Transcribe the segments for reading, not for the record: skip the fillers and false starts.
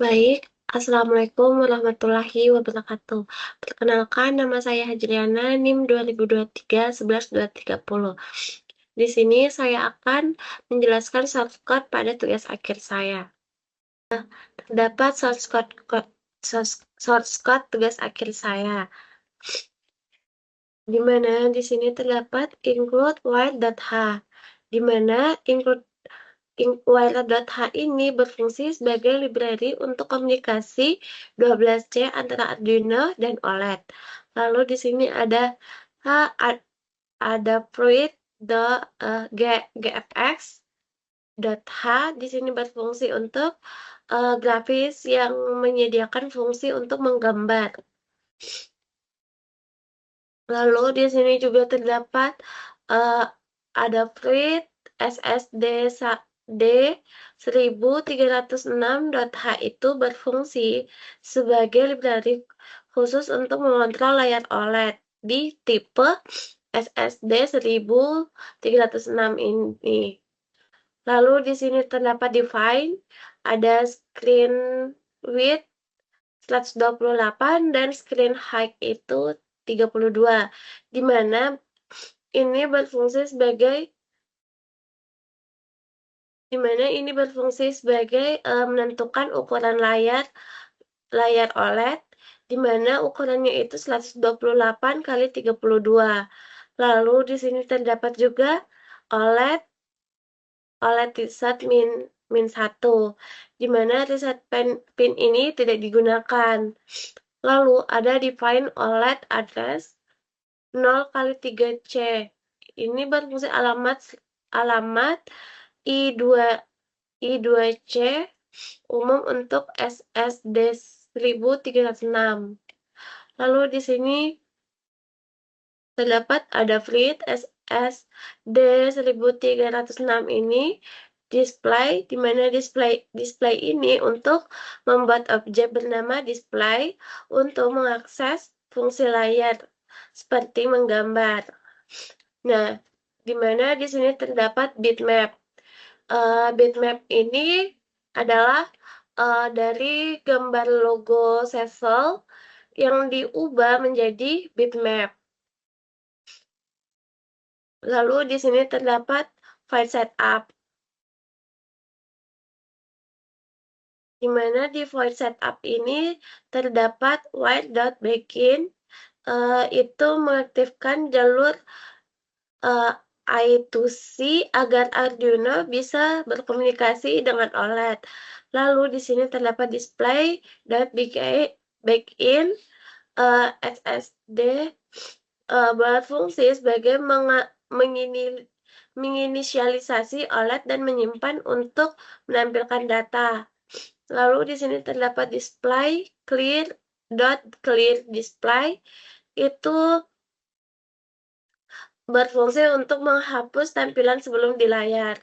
Baik, Assalamualaikum warahmatullahi wabarakatuh. Perkenalkan, nama saya Hajriana, NIM 2023 11 230. Di sini saya akan menjelaskan shortcut pada tugas akhir saya. Terdapat shortcut tugas akhir saya, di mana di sini terdapat include while.h, di mana include While.h ini berfungsi sebagai library untuk komunikasi 12C antara Arduino dan OLED. Lalu di sini ada fruit gfx.h di sini berfungsi untuk grafis yang menyediakan fungsi untuk menggambar. Lalu di sini juga terdapat ada fruit SSD D1306.h itu berfungsi sebagai library khusus untuk mengontrol layar OLED di tipe SSD 1306 ini. Lalu di sini terdapat define, ada screen width 128 dan screen height itu 32, di mana ini berfungsi sebagai menentukan ukuran layar OLED, di mana ukurannya itu 128 kali 32. Lalu di sini terdapat juga OLED reset min 1, di mana reset pin ini tidak digunakan. Lalu ada define OLED address 0 kali 3C. Ini berfungsi alamat I2C umum untuk SSD 1306. Lalu di sini terdapat ada fruit SSD 1306 ini display, di mana display ini untuk membuat objek bernama display untuk mengakses fungsi layar seperti menggambar. Nah, di mana di sini terdapat bitmap. Bitmap ini adalah dari gambar logo Sezzle yang diubah menjadi bitmap. Lalu di sini terdapat file setup, di mana di file setup ini terdapat while.begin, itu mengaktifkan jalur I2C agar Arduino bisa berkomunikasi dengan OLED. Lalu di sini terdapat display.begin SSD berfungsi sebagai menginisialisasi OLED dan menyimpan untuk menampilkan data. Lalu di sini terdapat display clear display, itu berfungsi untuk menghapus tampilan sebelum di layar.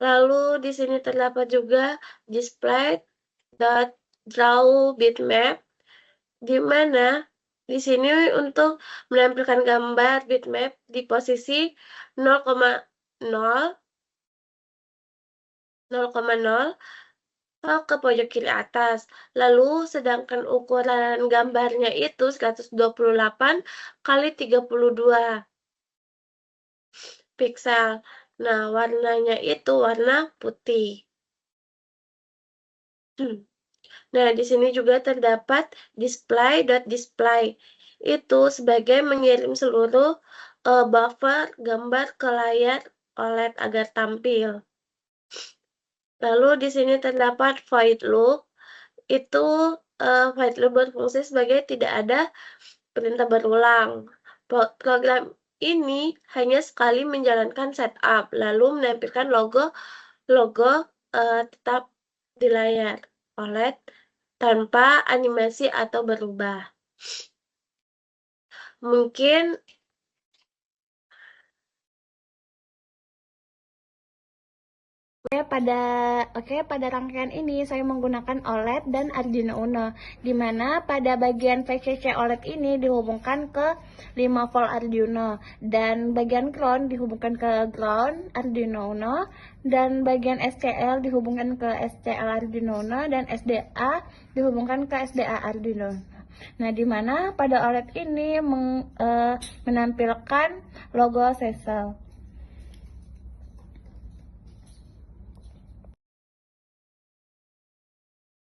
Lalu di sini terdapat juga display.draw bitmap, di mana di sini untuk menampilkan gambar bitmap di posisi 0,0 ke pojok kiri atas. Lalu sedangkan ukuran gambarnya itu 128 kali 32 piksel. Nah, warnanya itu warna putih. Nah, di sini juga terdapat display. Itu sebagai mengirim seluruh buffer gambar ke layar OLED agar tampil. Lalu di sini terdapat void loop. Itu void loop berfungsi sebagai tidak ada perintah berulang. Program ini hanya sekali menjalankan setup, lalu menampilkan logo tetap di layar OLED tanpa animasi atau berubah. Mungkin Pada rangkaian ini saya menggunakan OLED dan Arduino Uno, di mana pada bagian VCC OLED ini dihubungkan ke 5 volt Arduino, dan bagian ground dihubungkan ke ground Arduino Uno, dan bagian SCL dihubungkan ke SCL Arduino Uno, dan SDA dihubungkan ke SDA Arduino. Nah, di mana pada OLED ini menampilkan logo Sesel.